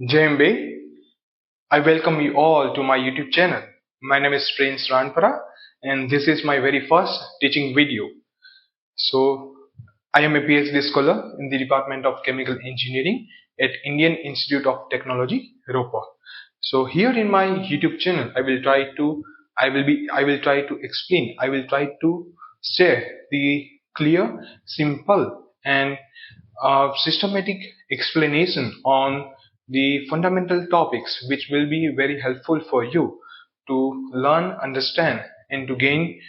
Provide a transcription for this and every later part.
Jembe, I welcome you all to my YouTube channel. My name is Prince Ranpara and this is my very first teaching video. So, I am a PhD scholar in the Department of Chemical Engineering at Indian Institute of Technology, Ropar. So here in my YouTube channel, I will try to explain, I will try to share the clear, simple and systematic explanation on the fundamental topics which will be very helpful for you to learn, understand and to gain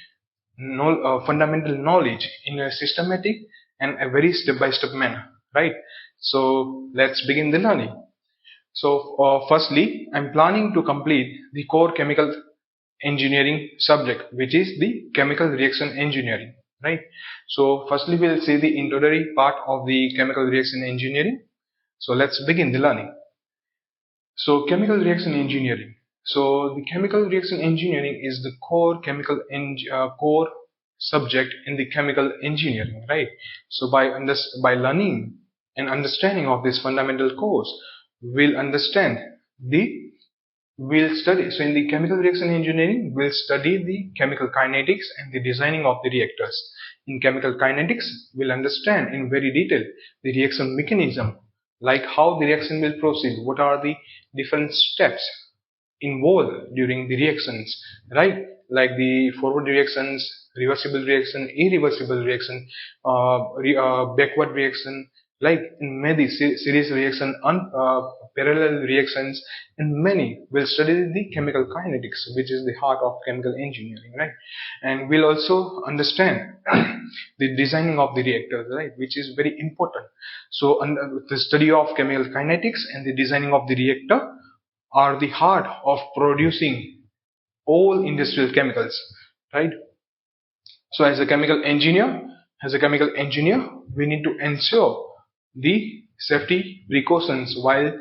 fundamental knowledge in a systematic and a very step-by-step manner, right? So let's begin the learning. So firstly, I'm planning to complete the core chemical engineering subject, which is the chemical reaction engineering, right? So firstly, we'll see the introductory part of the chemical reaction engineering. So let's begin the learning. So chemical reaction engineering. So the chemical reaction engineering is the core core subject in the chemical engineering, right? So by learning and understanding of this fundamental course, we'll understand the we'll study. So in the chemical reaction engineering, we'll study the chemical kinetics and the designing of the reactors. In chemical kinetics, we'll understand in very detail the reaction mechanism, like how the reaction will proceed, what are the different steps involved during the reactions, right? Like the forward reactions, reversible reaction, irreversible reaction, backward reaction, like in many series reaction, parallel reactions, and many will study the chemical kinetics, which is the heart of chemical engineering, right? And we'll also understand the designing of the reactors, right, which is very important. So the study of chemical kinetics and the designing of the reactor are the heart of producing all industrial chemicals, right? So as a chemical engineer, we need to ensure the safety precautions while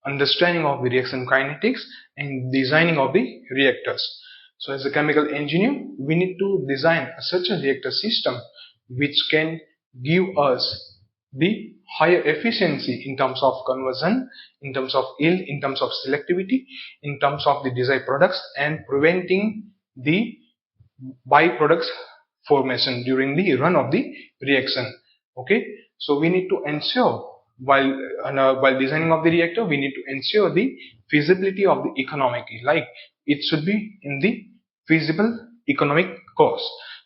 understanding of the reaction kinetics and designing of the reactors. So as a chemical engineer, we need to design such a reactor system which can give us the higher efficiency in terms of conversion, in terms of yield, in terms of selectivity, in terms of the desired products, and preventing the byproducts formation during the run of the reaction. Okay, so we need to ensure while designing of the reactor, we need to ensure the feasibility of the economic, like it should be in the feasible economic cost,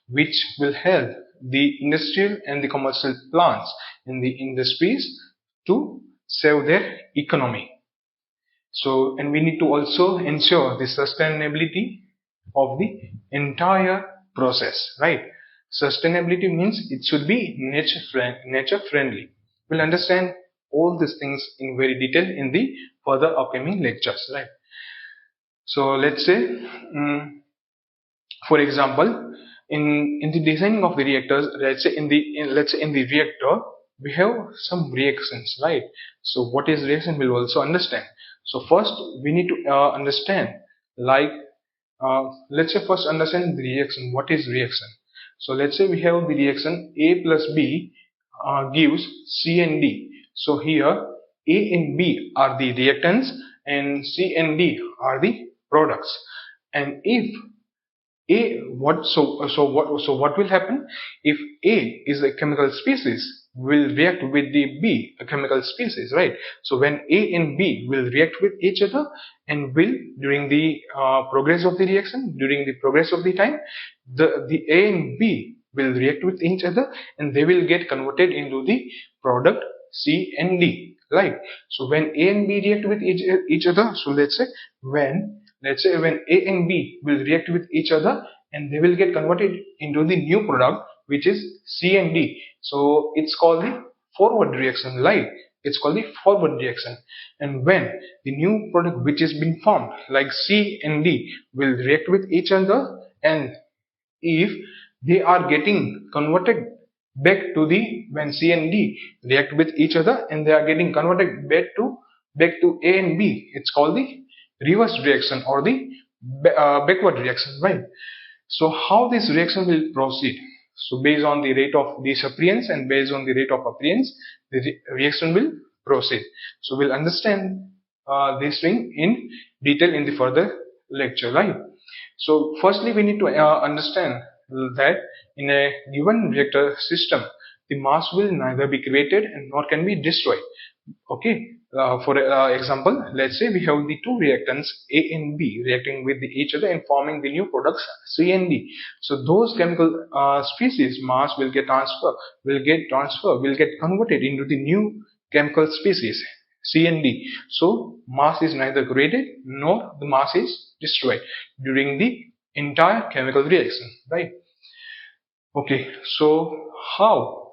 which will help the industrial and the commercial plants in the industries to save their economy. So, and we need to also ensure the sustainability of the entire process, right? Sustainability means it should be nature friendly. We'll understand all these things in very detail in the further upcoming lectures, right? So let's say, for example, in the designing of the reactors, let's say in the reactor, we have some reactions, right? So what is reaction, we'll also understand. So first we need to understand, like let's say first understand the reaction. What is reaction? So let's say we have the reaction A plus B gives C and D. So here A and B are the reactants and C and D are the products. And if what will happen if A is a chemical species, will react with the B, a chemical species, right? So when A and B will react with each other and will during the progress of the reaction, during the progress of the time, the A and B will react with each other and they will get converted into the product C and D, right? So when A and B react with each other, so let's say when A and B will react with each other and they will get converted into the new product, which is C and D. So it's called the forward reaction, right? It's called the forward reaction. And when the new product which is being formed, like C and D, will react with each other, and if they are getting converted back to the when C and D react with each other and they are getting converted back to A and B, it's called the reverse reaction or the backward reaction, right? So how this reaction will proceed? So based on the rate of disappearance and based on the rate of appearance, the reaction will proceed. So we'll understand this thing in detail in the further lecture, right? So firstly we need to understand that in a given reactor system the mass will neither be created and nor can be destroyed. Okay, for example, let's say we have the two reactants A and B reacting with each other and forming the new products C and D. So those chemical species mass will get converted into the new chemical species C and D. So mass is neither created nor the mass is destroyed during the entire chemical reaction, right? Okay, so how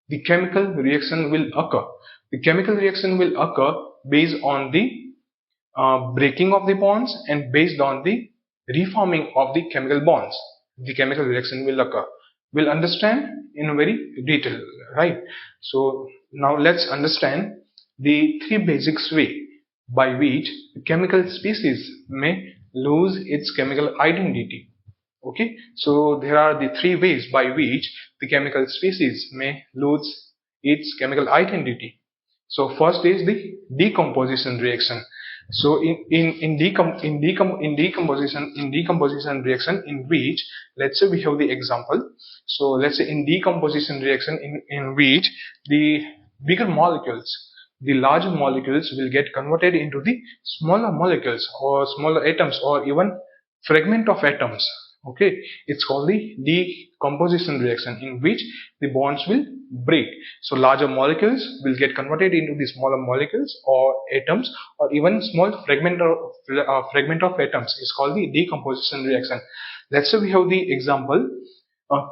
the chemical reaction will occur? The chemical reaction will occur based on the breaking of the bonds and based on the reforming of the chemical bonds. The chemical reaction will occur. We'll understand in very detail, right? So now let's understand the three basics way by which the chemical species may lose its chemical identity. Okay, so there are the three ways by which the chemical species may lose its chemical identity. So first is the decomposition reaction. So in decomposition reaction in which, let's say we have the example. So let's say in decomposition reaction in which the bigger molecules, the larger molecules will get converted into the smaller molecules or smaller atoms or even fragment of atoms. Okay, it's called the decomposition reaction in which the bonds will break. So larger molecules will get converted into the smaller molecules or atoms or even small fragment of atoms. It's called the decomposition reaction. Let's say we have the example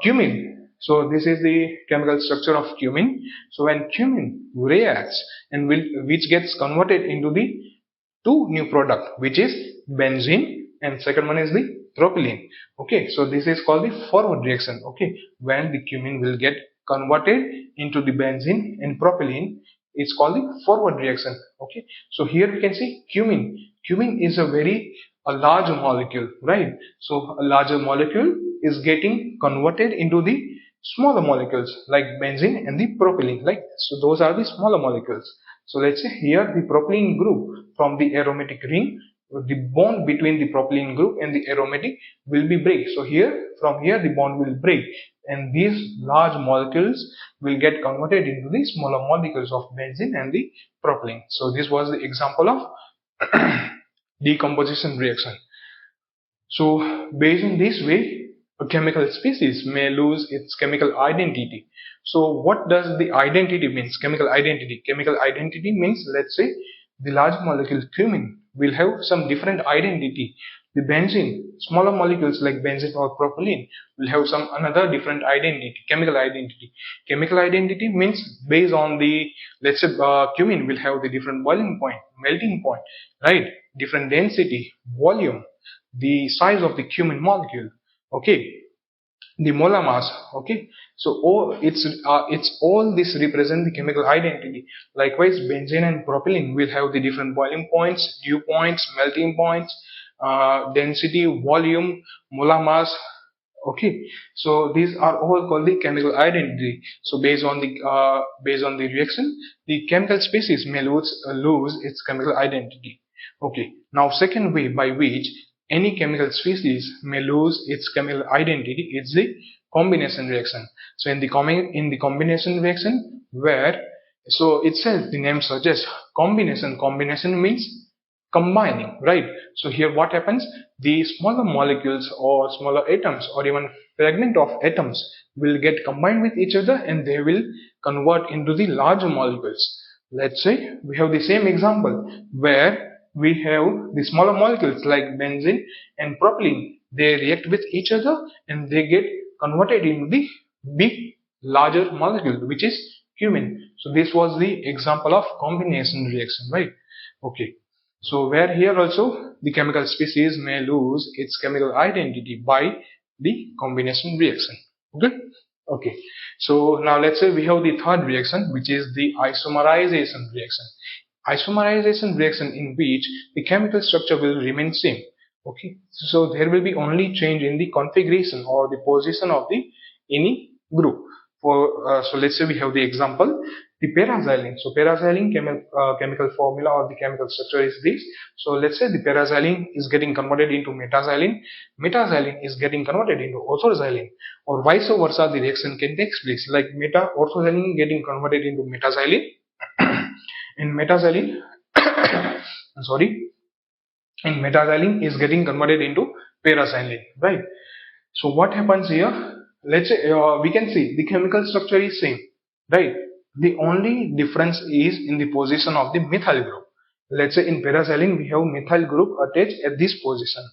cumin. So this is the chemical structure of cumin. So when cumin reacts and which gets converted into the two new product, which is benzene and second one is the propylene. Okay, so this is called the forward reaction. Okay, when the cumin will get converted into the benzene and propylene, it's called the forward reaction. Okay, so here we can see cumin is a large molecule, right? So a larger molecule is getting converted into the smaller molecules like benzene and the propylene, like so those are the smaller molecules. So let's say here the propylene group from the aromatic ring, the bond between the propylene group and the aromatic will be break. So from here the bond will break and these large molecules will get converted into the smaller molecules of benzene and the propylene. So this was the example of decomposition reaction. So based on this way, a chemical species may lose its chemical identity. So what does the identity means? Chemical identity. Chemical identity means, let's say the large molecule cumin will have some different identity. The benzene, smaller molecules like benzene or propylene will have some another different identity, chemical identity. Chemical identity means based on the, let's say cumin will have the different boiling point, melting point, right? Different density, volume, the size of the cumin molecule, okay, the molar mass, okay. So it's all this represent the chemical identity. Likewise benzene and propylene will have the different boiling points, dew points, melting points, density, volume, molar mass, okay. So these are all called the chemical identity. So based on the reaction, the chemical species may lose its chemical identity. Okay, now second way by which any chemical species may lose its chemical identity is the combination reaction. So in the combination reaction, where so itself the name suggests combination means combining, right? So here what happens, the smaller molecules or smaller atoms or even fragment of atoms will get combined with each other and they will convert into the larger molecules. Let's say we have the same example where we have the smaller molecules like benzene and propylene. They react with each other and they get converted into the big larger molecule which is cumin. So this was the example of combination reaction, right? Okay, so where here also the chemical species may lose its chemical identity by the combination reaction. Okay, so now let's say we have the third reaction, which is the isomerization reaction. Isomerization reaction in which the chemical structure will remain same. Okay, so there will be only change in the configuration or the position of the any group. So let's say we have the example, the paraxylene. So paraxylene chemical formula or the chemical structure is this. So let's say the paraxylene is getting converted into metaxylene. Metaxylene is getting converted into orthoxylene, or vice versa. The reaction can take place like orthoxylene getting converted into metaxylene, and metaxylene, sorry, and metaxylene is getting converted into paraxylene, right? So what happens here? Let's say we can see the chemical structure is same, right? The only difference is in the position of the methyl group. Let's say in paraxylene we have methyl group attached at this position,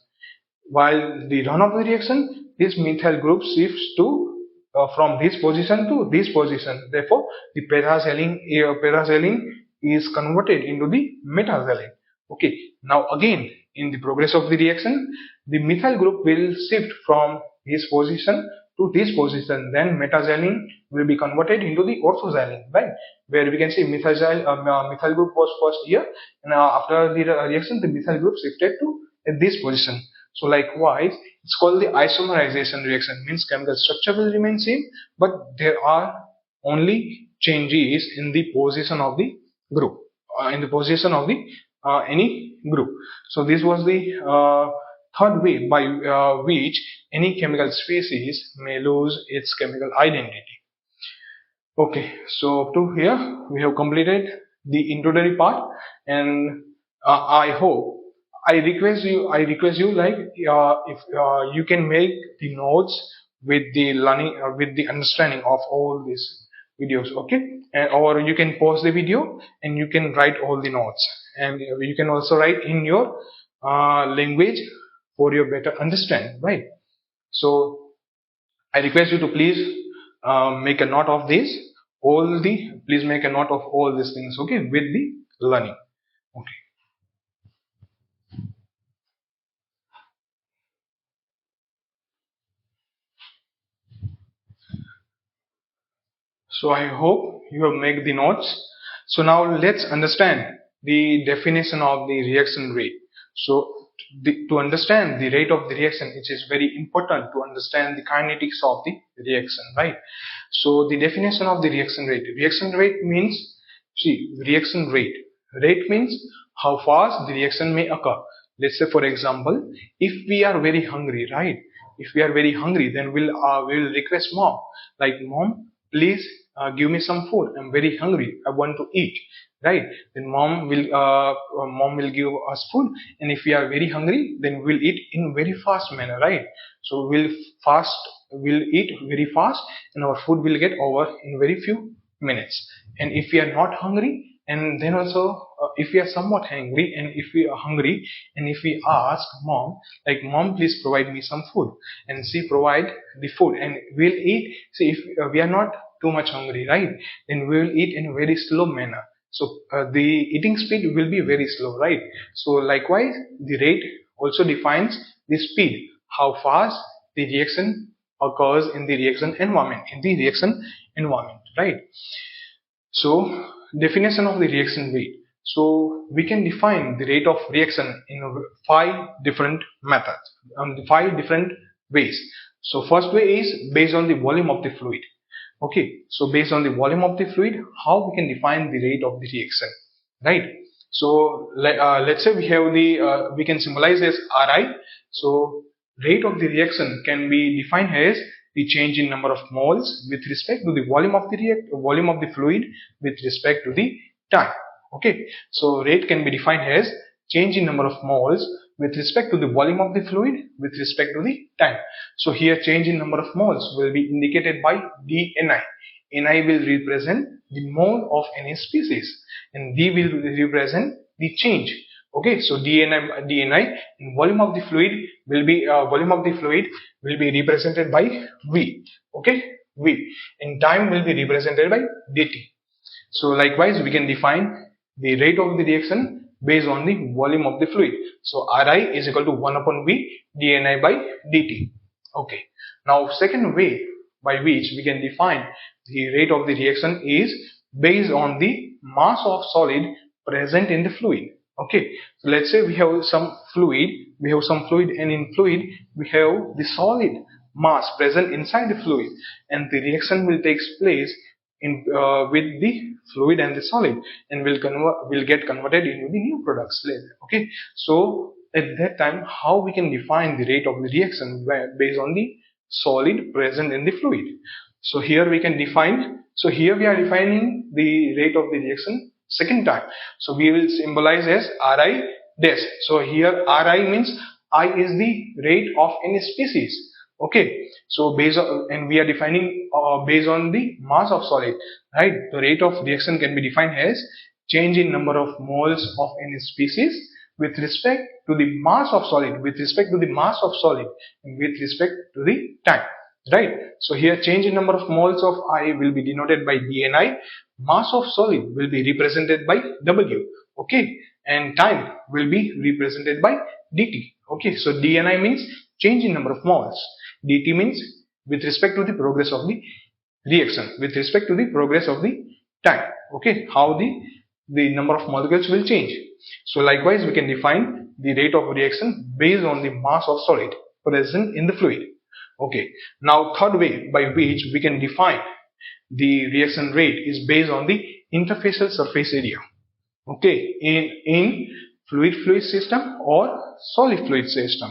while the run of the reaction, this methyl group shifts to from this position to this position. Therefore, the paraxylene is converted into the metaxylene. Okay. Now again, in the progress of the reaction, the methyl group will shift from this position to this position. Then metaxylene will be converted into the orthoxylene, right? Where we can see methyl group was first here, and after the reaction, the methyl group shifted to this position. So likewise, it's called the isomerization reaction. Means chemical structure will remain same, but there are only changes in the position of the group, in the position of the any group. So this was the third way by which any chemical species may lose its chemical identity. Okay, so up to here we have completed the introductory part, and I hope I request you like if you can make the notes with the learning, with the understanding of all these videos, okay? And or you can pause the video and you can write all the notes, and you can also write in your language for your better understanding, right? So I request you to please make a note of this, please make a note of all these things, okay, with the learning. Okay. So I hope you have made the notes. So now let's understand the definition of the reaction rate. So to understand the rate of the reaction, it is very important to understand the kinetics of the reaction, right? So the definition of the reaction rate. Reaction rate means, see, reaction rate. Rate means how fast the reaction may occur. Let's say, for example, if we are very hungry, right? If we are very hungry, then we'll request mom, like, mom, please give me some food. I'm very hungry. I want to eat. Right? Then mom will give us food, and if we are very hungry, then we'll eat in very fast manner. Right? So we'll eat very fast, and our food will get over in very few minutes. And if we are not hungry, and then also if we are somewhat hungry, and if we are hungry, and if we ask mom, like, mom, please provide me some food, and she provide the food, and we'll eat. See, if we are not too much hungry, right, then we will eat in a very slow manner. So the eating speed will be very slow, right? So likewise, the rate also defines the speed, how fast the reaction occurs in the reaction environment, right? So definition of the reaction rate. So we can define the rate of reaction in 5 different methods, 5 different ways. So first way is based on the volume of the fluid. Okay, so based on the volume of the fluid, how we can define the rate of the reaction, right? So let's say we have we can symbolize as Ri. So rate of the reaction can be defined as the change in number of moles with respect to the volume of the fluid with respect to the time. Okay, so rate can be defined as change in number of moles with respect to the volume of the fluid with respect to the time. So here change in number of moles will be indicated by dNi. Ni will represent the mole of any species, and D will represent the change. Okay, so dNi and volume of the fluid will be represented by V. Okay, V, and time will be represented by dt. So likewise, we can define the rate of the reaction based on the volume of the fluid. So Ri is equal to 1 upon V dNi by dt. Okay. Now second way by which we can define the rate of the reaction is based on the mass of solid present in the fluid. Okay. So let's say we have some fluid, and in fluid we have the solid mass present inside the fluid, and the reaction will take place in with the fluid and the solid, and will get converted into the new products later. Okay, so at that time, how we can define the rate of the reaction based on the solid present in the fluid? So here we can define. So here we are defining the rate of the reaction second time. So we will symbolize as Ri dash. So here Ri means I is the rate of any species. Okay, so based on, and we are defining based on the mass of solid, right? The rate of reaction can be defined as change in number of moles of any species with respect to the mass of solid, with respect to the mass of solid, and with respect to the time, right? So here change in number of moles of I will be denoted by dni, mass of solid will be represented by W, okay, and time will be represented by dt. Okay, so dni means change in number of moles, dt means with respect to the progress of the reaction, with respect to the progress of the time. Okay, how the number of molecules will change. So likewise we can define the rate of reaction based on the mass of solid present in the fluid. Okay, now third way by which we can define the reaction rate is based on the interfacial surface area. Okay, in fluid system or solid fluid system.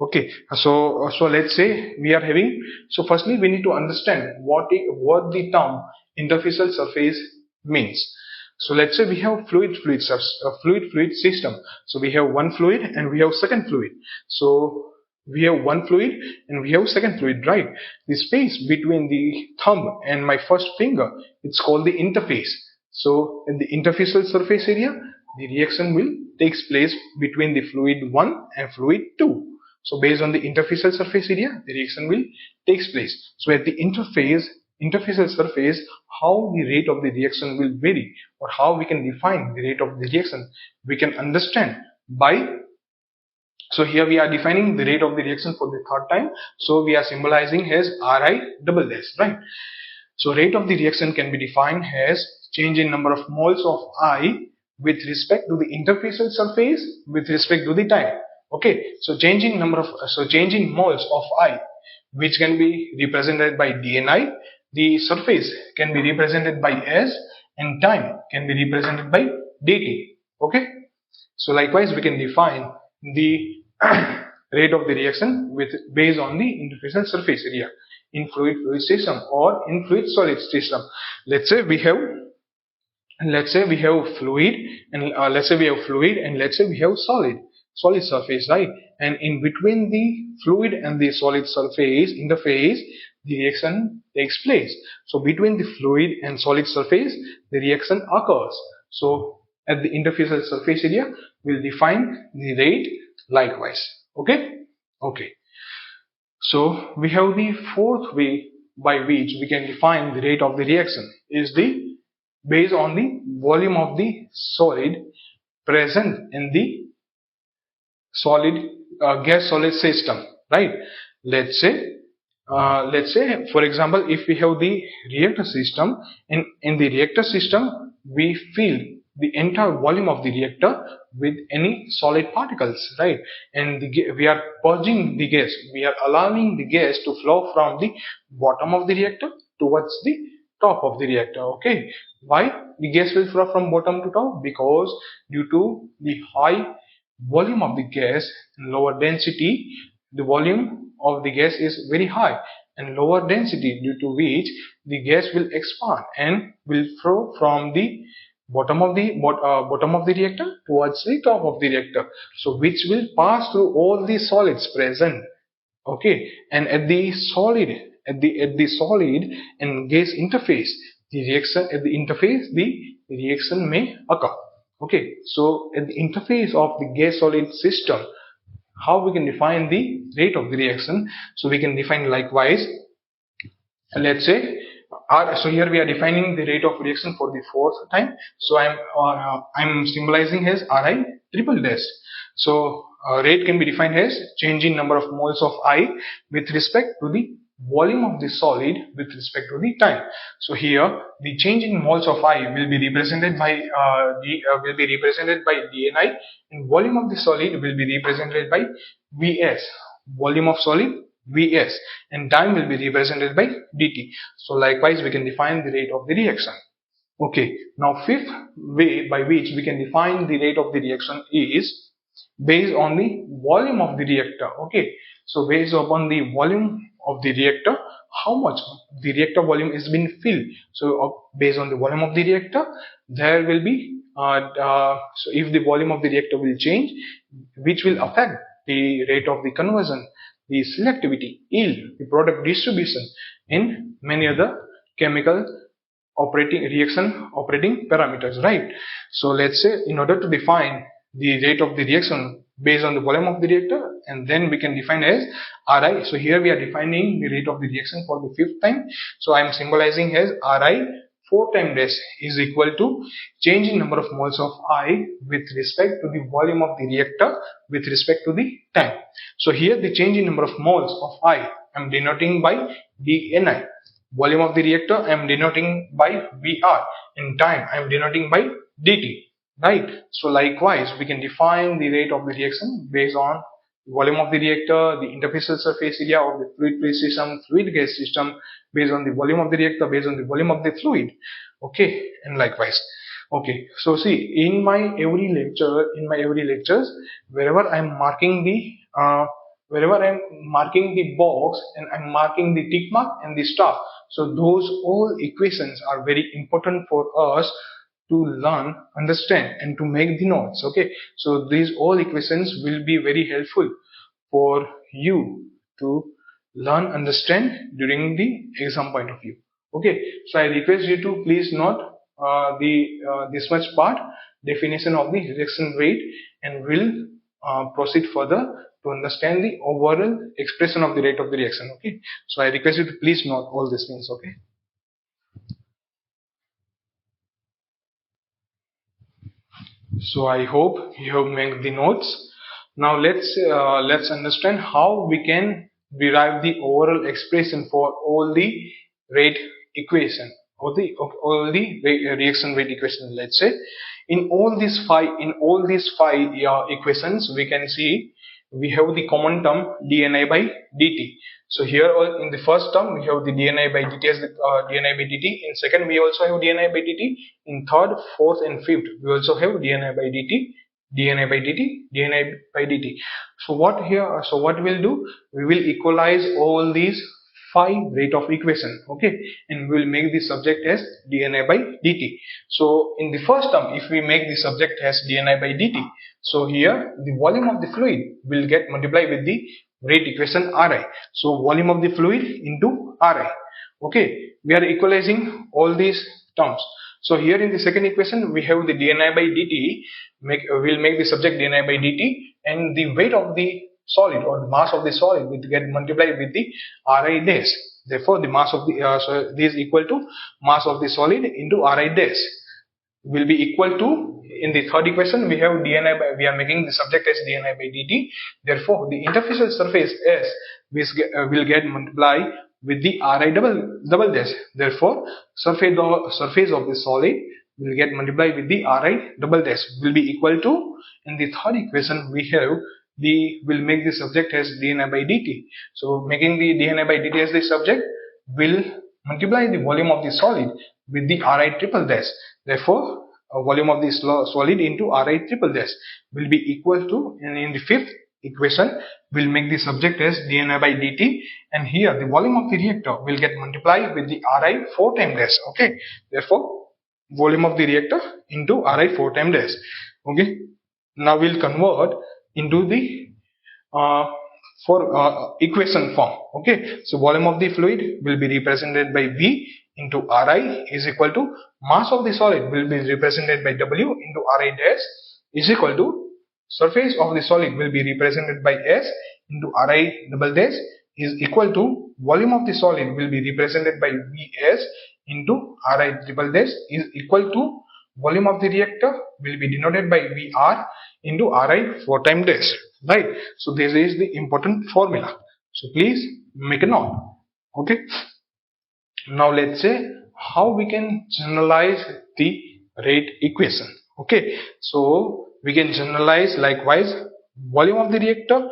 Okay, so let's say we are having, so firstly we need to understand what the term interfacial surface means. So let's say we have fluid system. So we have one fluid and we have second fluid. So we have one fluid and we have second fluid, right? The space between the thumb and my first finger, it's called the interface. So in the interfacial surface area, the reaction will takes place between the fluid 1 and fluid 2. So based on the interfacial surface area, the reaction will takes place. So at the interfacial surface, how the rate of the reaction will vary, or how we can define the rate of the reaction, we can understand by. So here we are defining the rate of the reaction for the third time. So we are symbolizing as Ri double dash, right? So rate of the reaction can be defined as change in number of moles of I with respect to the interfacial surface with respect to the time. Okay, so change in moles of I, which can be represented by dni, the surface can be represented by S, and time can be represented by dt. Okay, so likewise we can define the rate of the reaction based on the interfacial surface area in fluid system or in fluid solid system. Let's say we have fluid, and let's say we have solid surface, right? And in between the fluid and the solid surface interface, the reaction takes place. So between the fluid and solid surface, the reaction occurs. So at the interfacial surface area, we'll define the rate likewise. Okay. So we have the fourth way by which we can define the rate of the reaction is the based on the volume of the solid present in the gas solid system, right? Let's say for example, if we have the reactor system, in the reactor system we fill the entire volume of the reactor with any solid particles, right? And we are purging the gas, we are allowing the gas to flow from the bottom of the reactor towards the top of the reactor. Okay, why the gas will flow from bottom to top? Because due to the high volume of the gas and lower density, the volume of the gas is very high and lower density, due to which the gas will expand and will flow from the bottom of the reactor towards the top of the reactor, so which will pass through all the solids present. Okay, and at the solid and gas interface, the reaction may occur. Okay, so at the interface of the gas solid system, how we can define the rate of the reaction? So we can define likewise. Let's say so here we are defining the rate of reaction for the fourth time. So I'm symbolizing as Ri triple dash. So rate can be defined as change in number of moles of I with respect to the volume of the solid with respect to the time. So here the change in moles of I will be represented by dni, and volume of the solid will be represented by Vs, volume of solid Vs, and time will be represented by dt. So likewise we can define the rate of the reaction. Okay, now fifth way by which we can define the rate of the reaction is based on the volume of the reactor. Okay, so based upon the volume of the reactor, how much the reactor volume is being filled. So based on the volume of the reactor, there will be so if the volume of the reactor will change, which will affect the rate of the conversion, the selectivity, yield, the product distribution, in many other chemical reaction operating parameters, right? So let's say in order to define the rate of the reaction based on the volume of the reactor, and then we can define as Ri. So here we are defining the rate of the reaction for the fifth time. So I am symbolizing as Ri 4 times dash is equal to change in number of moles of I with respect to the volume of the reactor with respect to the time. So here the change in number of moles of I am denoting by dNi. Volume of the reactor I am denoting by Vr, and time I am denoting by dt, right? So likewise we can define the rate of the reaction based on volume of the reactor, the interfacial surface area of the fluid phase system, fluid gas system, based on the volume of the reactor, based on the volume of the fluid. Okay, and likewise. Okay, so see, in my every lectures, wherever I'm marking the box and I'm marking the tick mark and the star. So those all equations are very important for us to learn, understand, and to make the notes. Okay, so these all equations will be very helpful for you to learn, understand during the exam point of view. Okay, so I request you to please note this much part, definition of the reaction rate, and will proceed further to understand the overall expression of the rate of the reaction. Okay, so I request you to please note all these things. Okay, so I hope you have made the notes. Now let's understand how we can derive the overall expression for all the rate equation or the reaction rate equation. Let's say in all these five equations we can see we have the common term dni by dt. So here in the first term we have the dni by dt as the dni by dt. In second we also have dni by dt. In third, fourth, and fifth we also have dni by dt, dni by dt, dni by dt. So what we'll do, we will equalize all these five rate of equation. Okay, and we will make the subject as dni by dt. So in the first term, if we make the subject as dni by dt, so here the volume of the fluid will get multiplied with the rate equation Ri. So volume of the fluid into Ri. Okay, we are equalizing all these terms. So here in the second equation we have the dni by dt. We'll make the subject dni by dt, and the weight of the solid or the mass of the solid will get multiplied with the Ri dash. Therefore the mass of the so this is equal to mass of the solid into Ri dash will be equal to, in the third equation we have dni by, we are making the subject as dni by dt. Therefore the interfacial surface S will get multiplied with the Ri double dash. Therefore surface of the solid will get multiplied with the Ri double dash will be equal to, in the third equation we have will make the subject as dni by dt. So making the dni by dt as the subject will multiply the volume of the solid with the Ri triple dash. Therefore volume of the solid into Ri triple dash will be equal to, and in the fifth equation will make the subject as dni by dt, and here the volume of the reactor will get multiplied with the Ri 4 times dash. Okay, therefore volume of the reactor into Ri 4 times dash. Okay, now we'll convert into the equation form. Okay, so volume of the fluid will be represented by V into Ri is equal to mass of the solid will be represented by W into Ri dash is equal to surface of the solid will be represented by S into Ri double dash is equal to volume of the solid will be represented by Vs into Ri triple dash is equal to volume of the reactor will be denoted by Vr into Ri 4 times dash. Right. So this is the important formula. So please make a note. Okay. Now let's say how we can generalize the rate equation. Okay. So we can generalize likewise volume of the reactor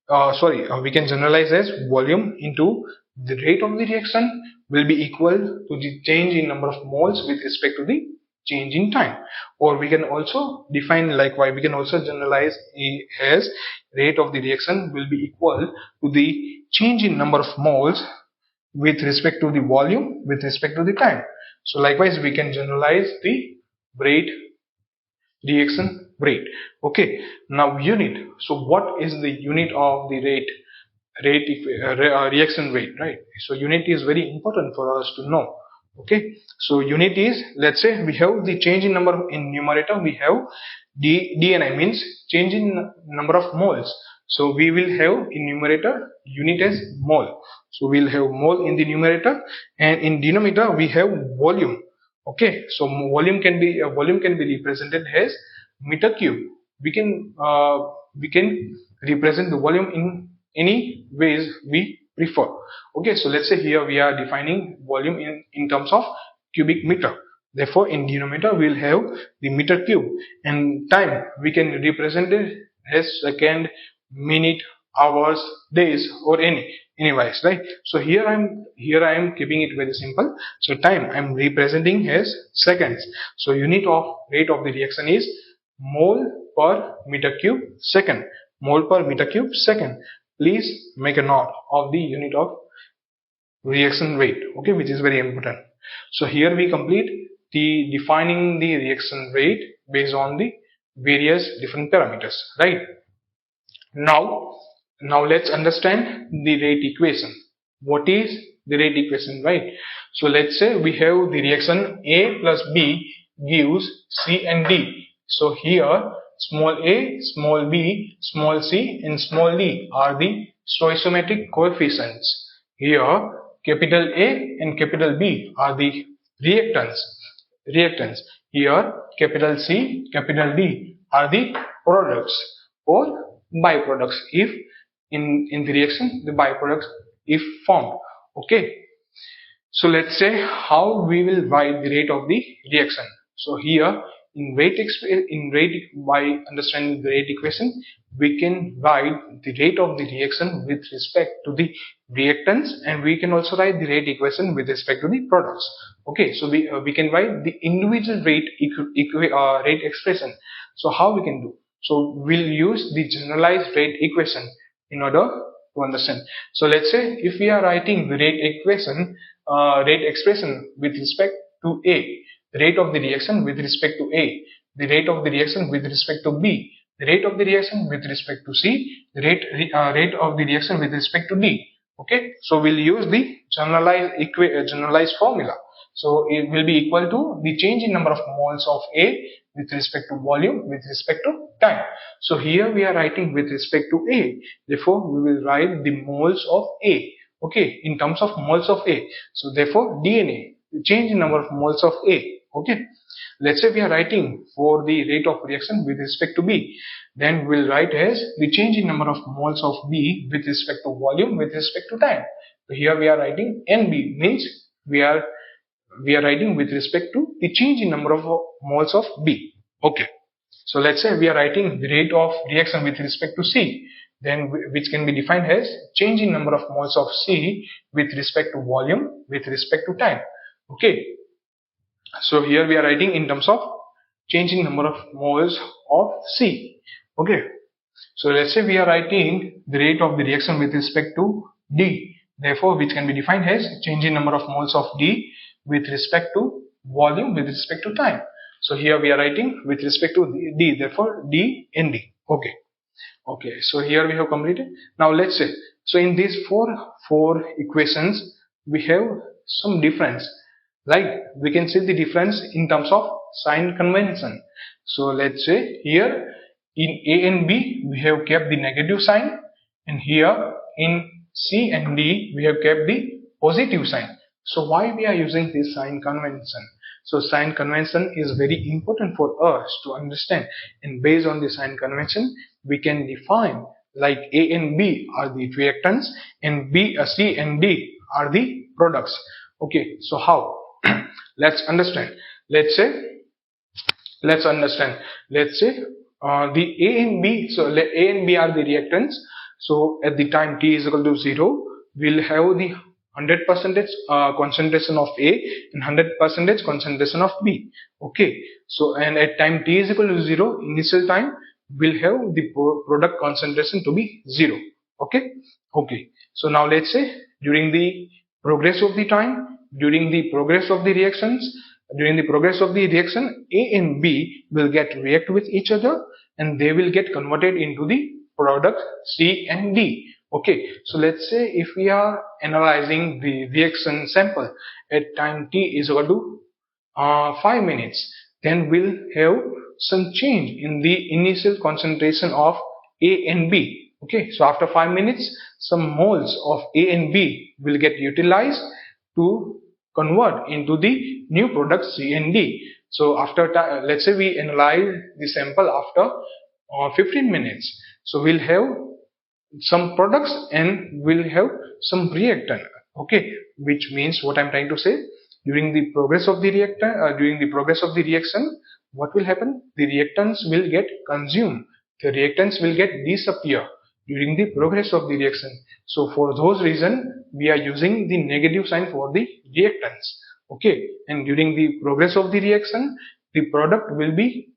we can generalize as volume into the rate of the reaction will be equal to the change in number of moles with respect to the change in time. Or we can also define likewise, we can also generalize as rate of the reaction will be equal to the change in number of moles with respect to the volume with respect to the time. So likewise we can generalize the rate, reaction rate. Okay, now unit. So what is the unit of the reaction rate, right? So unit is very important for us to know. Okay, so unit is, let's say we have the change in number in numerator, we have dni means change in number of moles. So we will have in numerator unit as mole. So we'll have mole in the numerator, and in denominator we have volume. Okay, so volume can be represented as meter cube. We can represent the volume in any ways we prefer. Okay, so let's say here we are defining volume in terms of cubic meter. Therefore in denominator we will have the meter cube, and time we can represent it as second, minute, hours, days, or anyways, right? So here I am keeping it very simple. So time I'm representing as seconds. So unit of rate of the reaction is mole per meter cube second. Mole per meter cube second. Please make a note of the unit of reaction rate, okay, which is very important. So here we complete the defining the reaction rate based on the various different parameters, right? Now let's understand the rate equation. What is the rate equation, right? So let's say we have the reaction A plus B gives C and D. So here small a, small b, small c and small d are the stoichiometric coefficients. Here capital A and capital B are the reactants. Here capital C, capital D are the products or byproducts if in the reaction the byproducts if formed. Okay, so let's say how we will write the rate of the reaction. So here in rate by understanding the rate equation we can write the rate of the reaction with respect to the reactants, and we can also write the rate equation with respect to the products. Okay, so we can write the individual rate expression. So how we can do? So we'll use the generalized rate equation in order to understand. So let's say if we are writing the rate expression with respect to A, the rate of the reaction with respect to A, the rate of the reaction with respect to B, the rate of the reaction with respect to C, the rate of the reaction with respect to D. Okay, so we'll use the generalized formula. So it will be equal to the change in number of moles of A with respect to volume with respect to time. So here we are writing with respect to A. Therefore, we will write the moles of A. Okay, in terms of moles of A. So therefore, DNA, the change in number of moles of A. Okay, let's say we are writing for the rate of reaction with respect to B. Then we'll write as the change in number of moles of B with respect to volume with respect to time. So here we are writing NB means we are writing with respect to the change in number of moles of B. Okay, so let's say we are writing the rate of reaction with respect to C, then which can be defined as change in number of moles of C with respect to volume with respect to time. Okay, so here we are writing in terms of changing number of moles of C. Okay, so let's say we are writing the rate of the reaction with respect to D, therefore which can be defined as change in number of moles of D with respect to volume with respect to time. So here we are writing with respect to D, therefore D and D. Okay, so here we have completed. Now let's say, so in these four equations we have some difference. Like we can see the difference in terms of sign convention. So let's say here in A and B we have kept the negative sign, and here in C and D we have kept the positive sign. So why we are using this sign convention? So sign convention is very important for us to understand, and based on the sign convention we can define like A and B are the reactants and C and D are the products. Okay, so how? Let's understand. Let's say the A and B. So A and B are the reactants. So at the time t is equal to 0, we'll have the 100% concentration of A and 100% concentration of B. Okay. So and at time t is equal to 0, initial time, we'll have the product concentration to be 0. Okay. Okay. So now let's say during the progress of the time, during the progress of the reactions, during the progress of the reaction, A and B will get react with each other and they will get converted into the product C and D. Okay, so let's say if we are analyzing the reaction sample at time t is equal to 5 minutes, then we'll have some change in the initial concentration of A and B. Okay, so after 5 minutes, some moles of A and B will get utilized to convert into the new product C and D. So after let's say we analyze the sample after 15 minutes, so we'll have some products and we'll have some reactant. Okay, which means what I'm trying to say, during the progress of the reaction, what will happen? The reactants will get consumed. The reactants will get disappear during the progress of the reaction. So for those reasons, we are using the negative sign for the reactants. Okay, and during the progress of the reaction, the product will be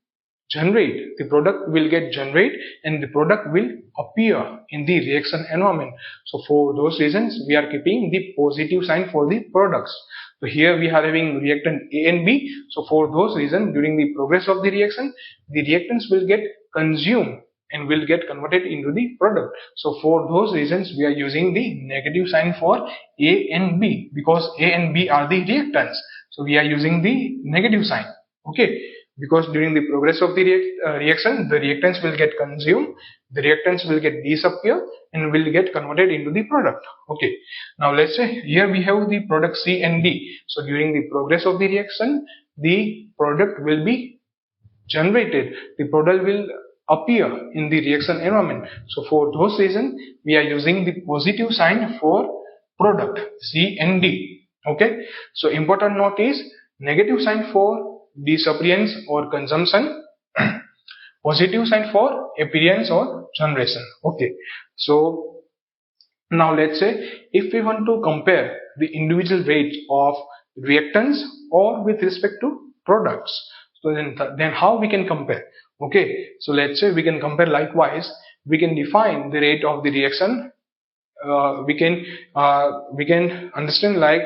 generate, the product will get generate and the product will appear in the reaction environment. So for those reasons, we are keeping the positive sign for the products. So here we are having reactant A and B. So for those reasons, during the progress of the reaction, the reactants will get consumed and will get converted into the product. So for those reasons, we are using the negative sign for A and B, because A and B are the reactants. So we are using the negative sign. Okay, because during the progress of the reaction, the reactants will get consumed, the reactants will get disappear and will get converted into the product. Okay, now let's say here we have the product C and D. So during the progress of the reaction, the product will be generated, the product will appear in the reaction environment. So for those reasons, we are using the positive sign for product C and D. Okay, so important note is negative sign for disappearance or consumption, positive sign for appearance or generation. Okay, so now let's say if we want to compare the individual rate of reactants or with respect to products, so then how we can compare? Okay, so let's say we can compare likewise. We can define the rate of the reaction. We can understand like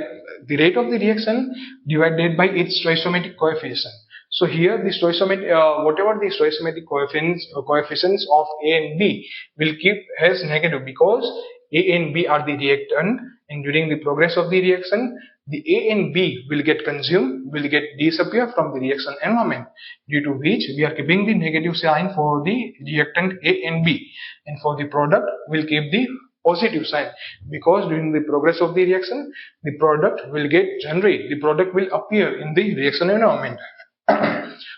the rate of the reaction divided by its stoichiometric coefficient. So here the stoichiometric, whatever the stoichiometric coefficients of A and B will keep as negative, because A and B are the reactant, and during the progress of the reaction, the A and B will get consumed, will get disappear from the reaction environment, due to which we are keeping the negative sign for the reactant A and B, and for the product we'll keep the positive sign, because during the progress of the reaction, the product will get generate, the product will appear in the reaction environment.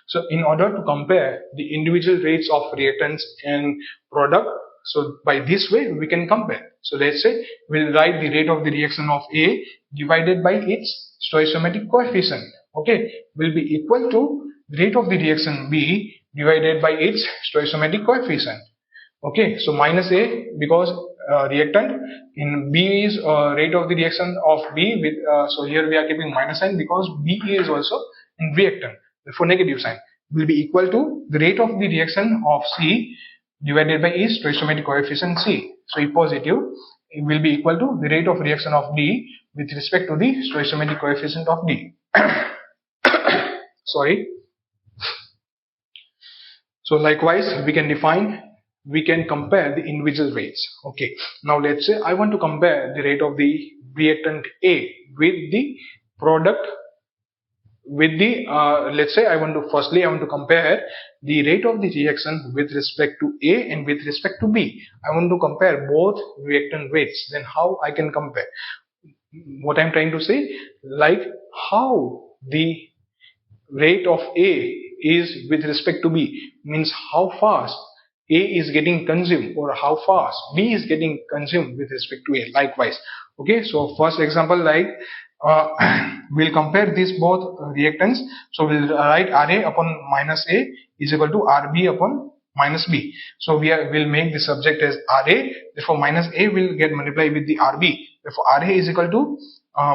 So in order to compare the individual rates of reactants and product, so by this way we can compare. So let's say we'll write the rate of the reaction of A divided by its stoichiometric coefficient, okay, will be equal to the rate of the reaction B divided by its stoichiometric coefficient. Okay, so minus A, because reactant in B is rate of the reaction of B with so here we are keeping minus sign because B is also in reactant, therefore negative sign, will be equal to the rate of the reaction of C divided by its stoichiometric coefficient C. So if positive, it will be equal to the rate of reaction of D with respect to the stoichiometric coefficient of D. Sorry. So likewise we can compare the individual rates. Okay, now let's say I want to compare the rate of the reactant A with the product with the let's say I want to compare the rate of the reaction with respect to A and with respect to B. I want to compare both reactant rates. Then how I can compare? What I'm trying to say, like how the rate of A is with respect to B, means how fast A is getting consumed or how fast B is getting consumed with respect to A. Likewise, okay, so first example, like we'll compare these both reactants. So we'll write Ra upon minus A is equal to Rb upon minus B. So we'll make the subject as RA. Therefore minus A will get multiplied with the RB. Therefore RA is equal to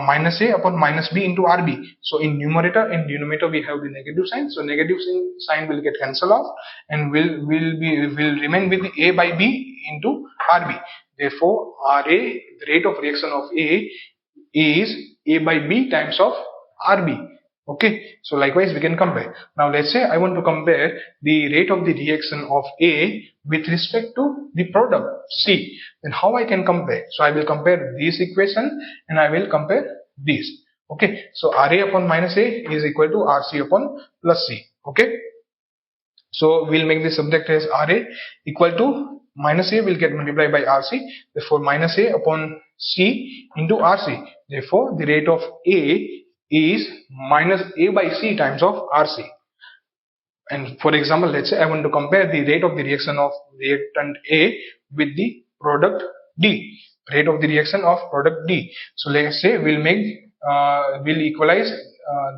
minus A upon minus B into RB. So in numerator and denominator we have the negative sign. So negative sign will get cancelled off and will remain with the A by B into RB. Therefore RA, the rate of reaction of A is A by B times of RB. Okay, so likewise we can compare. Now let's say I want to compare the rate of the reaction of A with respect to the product C. Then how I can compare? So I will compare this equation and I will compare this. Okay, so RA upon minus A is equal to RC upon plus C. Okay, so we'll make the subject as RA equal to minus A will get multiplied by RC. Therefore minus A upon C into RC. Therefore the rate of A is minus A by C times of RC. And for example, let's say I want to compare the rate of the reaction of reactant A with the product D. Rate of the reaction of product D. So let's say we'll equalize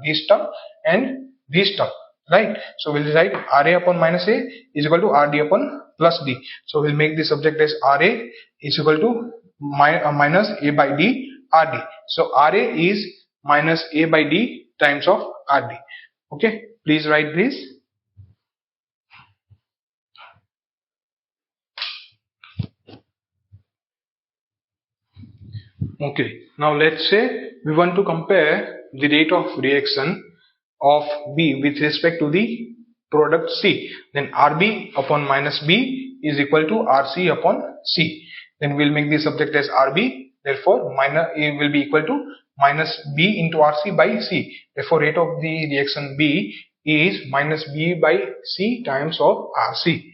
this term and this term. Right, so we'll write RA upon minus A is equal to RD upon plus D. So we'll make the subject as RA is equal to minus A by D RD. So RA is minus A by D times of RD. Okay, please write this. Okay, now let's say we want to compare the rate of reaction of B with respect to the product C. Then RB upon minus B is equal to RC upon C. Then we'll make the subject as RB. Therefore minus A will be equal to minus B into RC by C. Therefore rate of the reaction B is minus B by C times of RC.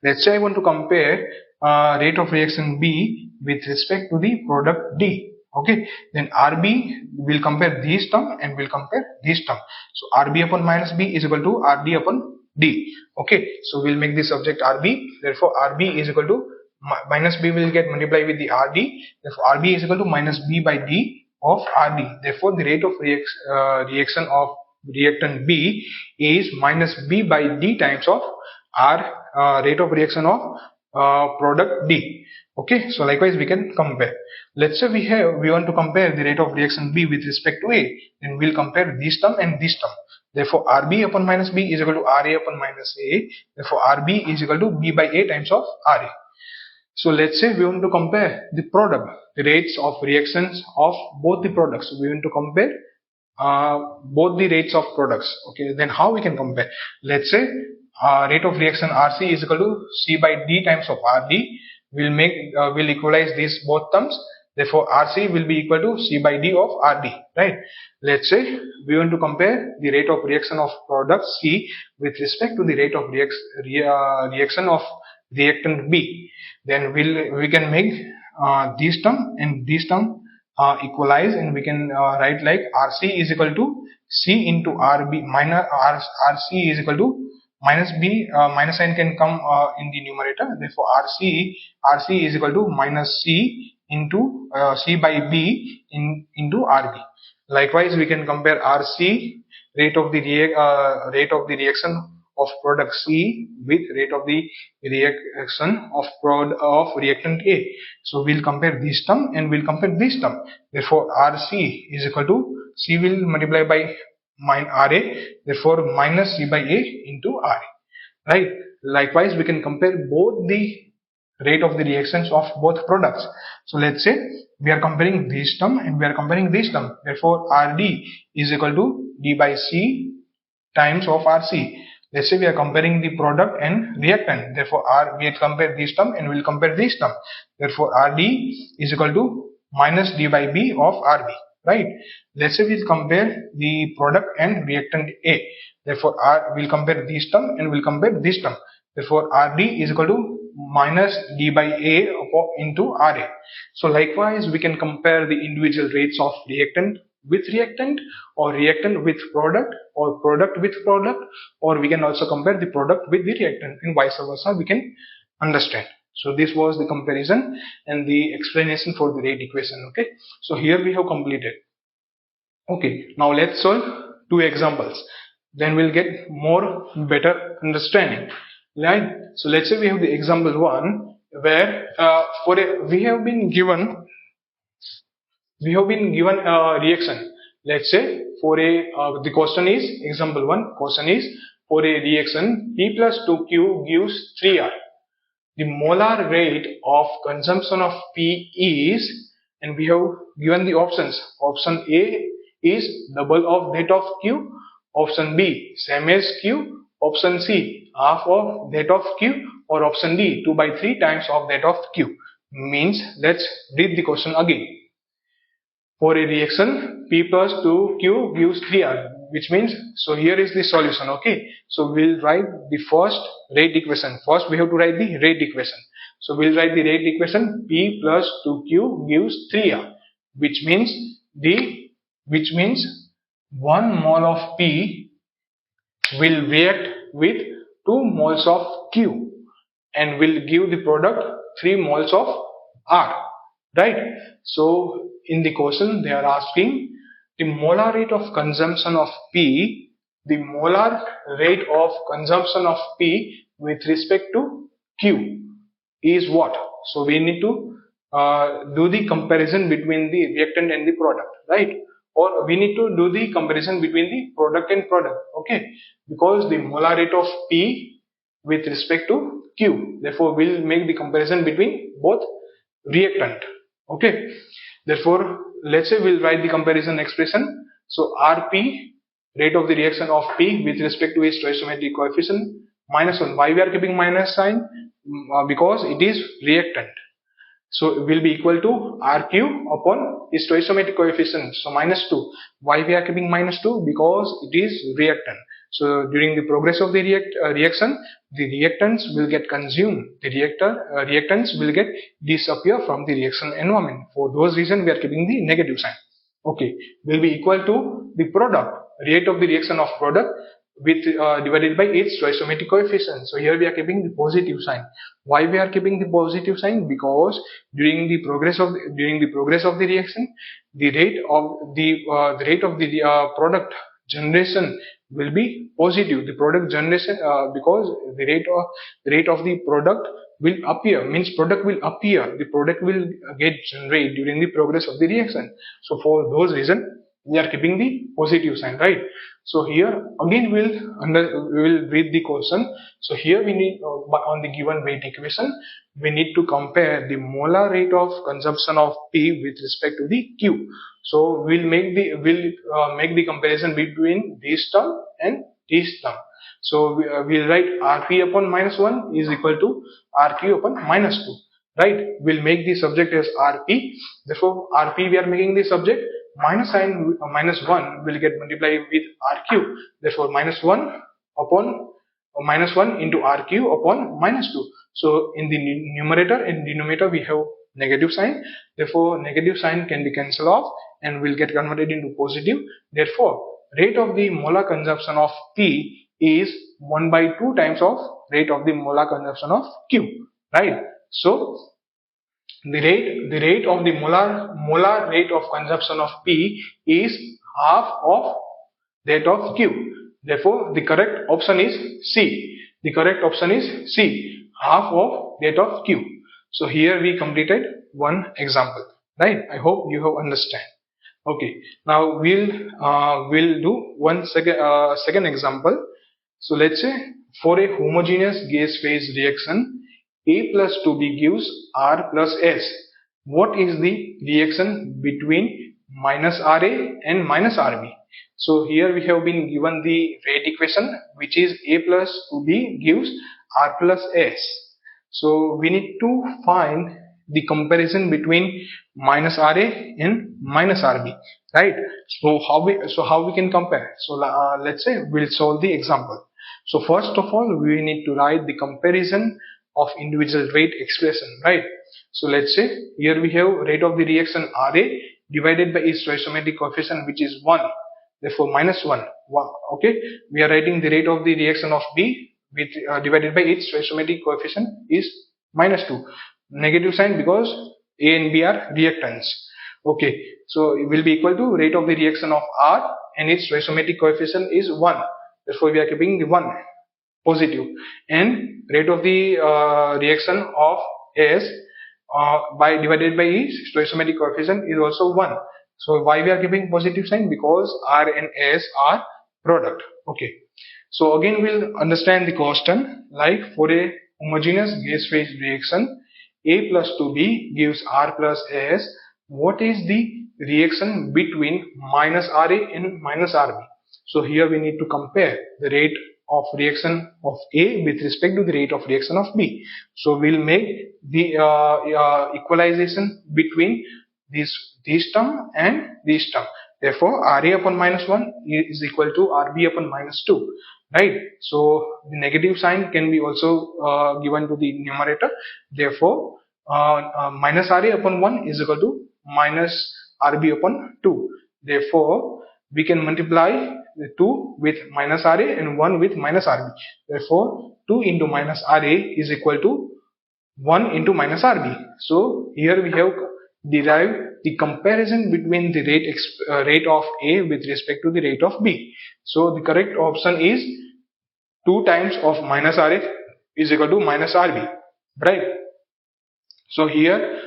Let's say I want to compare rate of reaction B with respect to the product D. Okay, then RB will compare this term and will compare this term. So RB upon minus B is equal to RD upon D. Okay, so we'll make the subject RB. Therefore RB is equal to minus B will get multiplied with the RD. Therefore RB is equal to minus B by D of RD. Therefore the rate of reaction of reactant B is minus B by D times of rate of reaction of product D. Okay, so likewise we can compare. Let's say we want to compare the rate of reaction B with respect to A. Then we'll compare this term and this term. Therefore RB upon minus B is equal to RA upon minus A. Therefore RB is equal to B by A times of RA. So let's say we want to compare the product, the rates of reactions of both the products. We want to compare both the rates of products. Okay, then how we can compare? Let's say rate of reaction RC is equal to C by D times of RD. We'll equalize these both terms. Therefore RC will be equal to C by D of RD. Right. Let's say we want to compare the rate of reaction of product C with respect to the rate of reaction of reactant B. Then we can make this term and this term equalize, and we can write like RC is equal to C into RB minus RC is equal to minus B, minus sign can come in the numerator. Therefore RC is equal to minus C into C by B into RB. Likewise we can compare RC, rate of the reaction of product C, with rate of the reaction of reactant A. So we'll compare this term and we'll compare this term. Therefore RC is equal to C will multiply by RA, therefore minus C by A into RA. Right. Likewise we can compare both the rate of the reactions of both products. So let's say we are comparing this term and we are comparing this term. Therefore RD is equal to D by C times of RC. Let's say we are comparing the product and reactant. Therefore we compare this term and we'll compare this term. Therefore RD is equal to minus D by B of RB. Right. Let's say we'll compare the product and reactant A. Therefore we'll compare this term and we'll compare this term. Therefore RD is equal to minus D by A into RA. So likewise we can compare the individual rates of reactant with reactant, or reactant with product, or product with product, or we can also compare the product with the reactant, and vice versa we can understand. So this was the comparison and the explanation for the rate equation. Okay, so here we have completed. Okay, now let's solve two examples, then we'll get more better understanding. right? So let's say we have the example 1 where we have been given a reaction. Let's say for a the question is example 1 question is for a reaction P plus 2Q gives 3R. The molar rate of consumption of P is, and we have given the options. Option A is double of that of Q. Option B same as Q. Option C half of that of Q, or option D 2 by 3 times of that of Q. Means, let's read the question again. For a reaction P plus 2Q gives 3R, which means, so here is the solution. Okay, so we'll write the first rate equation. First we have to write the rate equation. So we'll write the rate equation. P plus 2Q gives 3R, which means 1 mole of P will react with 2 moles of Q and will give the product 3 moles of R, right? So in the question they are asking the molar rate of consumption of P, the molar rate of consumption of P with respect to Q is what? So we need to do the comparison between the reactant and the product, right? Or we need to do the comparison between the product and product, okay? Because the molar rate of P with respect to Q, therefore we'll make the comparison between both reactant, okay? Therefore, let's say we'll write the comparison expression. So Rp, rate of the reaction of P with respect to its stoichiometric coefficient, minus 1. Why we are keeping minus sign? Because it is reactant. So it will be equal to Rq upon its stoichiometric coefficient. So minus 2. Why we are keeping minus 2? Because it is reactant. So during the progress of the reaction, the reactants will get consumed. The reactants will get disappear from the reaction environment. For those reasons, we are keeping the negative sign. Okay, will be equal to the product, rate of the reaction of product with divided by its stoichiometric coefficient. So here we are keeping the positive sign. Why we are keeping the positive sign? Because during the progress of the reaction, the rate of the product generation will be positive. The product generation because the rate of the product will appear, means product will appear, the product will get generated during the progress of the reaction. So for those reasons we are keeping the positive sign, right? So here again we will read the question. So here we need on the given rate equation we need to compare the molar rate of consumption of P with respect to the Q. So we'll make the comparison between this term and this term. So we'll write Rp upon minus 1 is equal to Rq upon minus 2, right? We'll make the subject as Rp. Therefore Rp we are making the subject, minus sign minus 1 will get multiplied with Rq. Therefore minus 1 upon minus 1 into Rq upon minus 2. So in the numerator and denominator we have negative sign. Therefore negative sign can be cancelled off and will get converted into positive. Therefore rate of the molar consumption of P is 1 by 2 times of rate of the molar consumption of Q, right? So the rate of the molar rate of consumption of P is half of that of Q. Therefore the correct option is C. The correct option is C, half of that of Q. So here we completed one example, right? I hope you have understand. Okay, now we'll do one second example. So let's say for a homogeneous gas phase reaction, A plus 2B gives R plus S. What is the reaction between minus Ra and minus Rb? So here we have been given the rate equation, which is A plus 2B gives R plus S. So we need to find the comparison between minus Ra and minus Rb, right? So how we can compare? So let's say we'll solve the example. So first of all we need to write the comparison of individual rate expression, right? So let's say here we have rate of the reaction Ra divided by its stoichiometric coefficient, which is 1. Therefore minus 1. Okay, we are writing the rate of the reaction of B with divided by its stoichiometric coefficient is minus 2. Negative sign because A and B are reactants. Okay, so it will be equal to rate of the reaction of R and its stoichiometric coefficient is 1. Therefore we are keeping the 1. positive, and rate of the reaction of S by divided by E stoichiometric coefficient is also 1. So why we are giving positive sign? Because R and S are product. Okay. So again we'll understand the constant, like for a homogeneous gas phase reaction A plus 2B gives R plus S. What is the reaction between minus RA and minus RB? So here we need to compare the rate of reaction of A with respect to the rate of reaction of B. So we'll make the equalization between this term and this term. Therefore, RA upon minus 1 is equal to RB upon minus 2. Right? So the negative sign can be also given to the numerator. Therefore, minus RA upon 1 is equal to minus RB upon 2. Therefore, we can multiply the 2 with minus RA and 1 with minus RB. Therefore, 2 into minus RA is equal to 1 into minus RB. So here we have derived the comparison between the rate of A with respect to the rate of B. So the correct option is 2 times of minus RA is equal to minus RB. Right? So here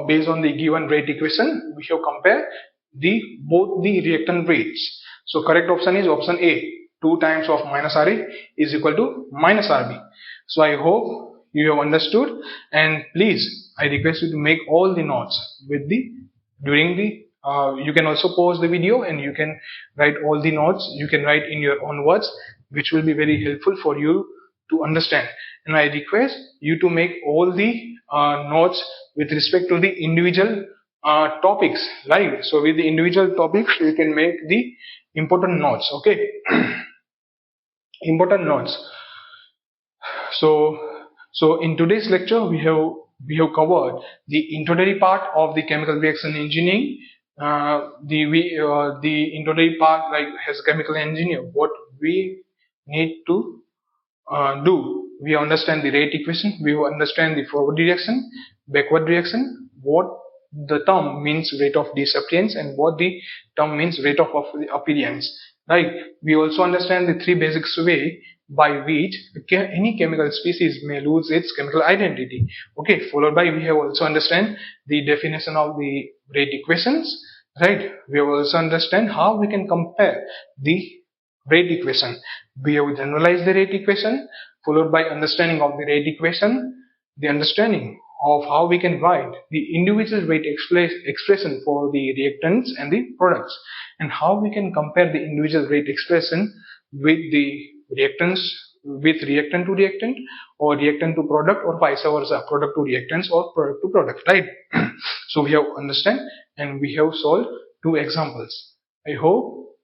based on the given rate equation, we have compared both the reactant rates. So correct option is option A. 2 times of minus RA is equal to minus RB. So I hope you have understood, and please I request you to make all the notes with during the you can also pause the video and you can write all the notes. You can write in your own words, which will be very helpful for you to understand. And I request you to make all the notes with respect to the individual topics, right? So with the individual topics you can make the important notes. Okay. Important notes. So in today's lecture we have covered the introductory part of the chemical reaction engineering. The introductory part, like as a chemical engineer, what we need to do. We understand the rate equation, we understand the forward reaction, backward reaction, what the term means rate of disappearance and what the term means rate of appearance. Right? We also understand the three basic way by which any chemical species may lose its chemical identity. Okay, followed by we have also understand the definition of the rate equations. Right? We have also understand how we can compare the rate equation. We have generalized the rate equation, followed by understanding of the rate equation, the understanding of how we can write the individual rate expression for the reactants and the products, and how we can compare the individual rate expression with the reactants, with reactant to reactant, or reactant to product, or vice versa, product to reactants or product to product. Right? So we have understand and we have solved 2 examples. I hope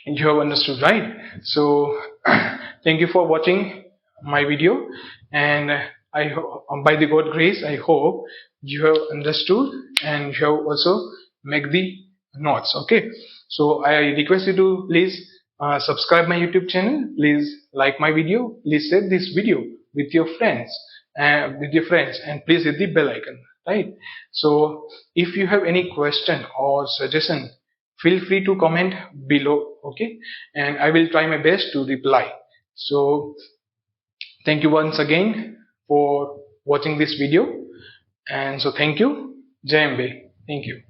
you have understood, right? So thank you for watching my video, and by the God grace, I hope you have understood and you have also make the notes. Okay, so I request you to please subscribe my YouTube channel, please like my video, please share this video with your friends, and please hit the bell icon. Right? So if you have any question or suggestion, feel free to comment below. Okay, and I will try my best to reply. So thank you once again for watching this video, and so thank you. Jai Ambe. Thank you.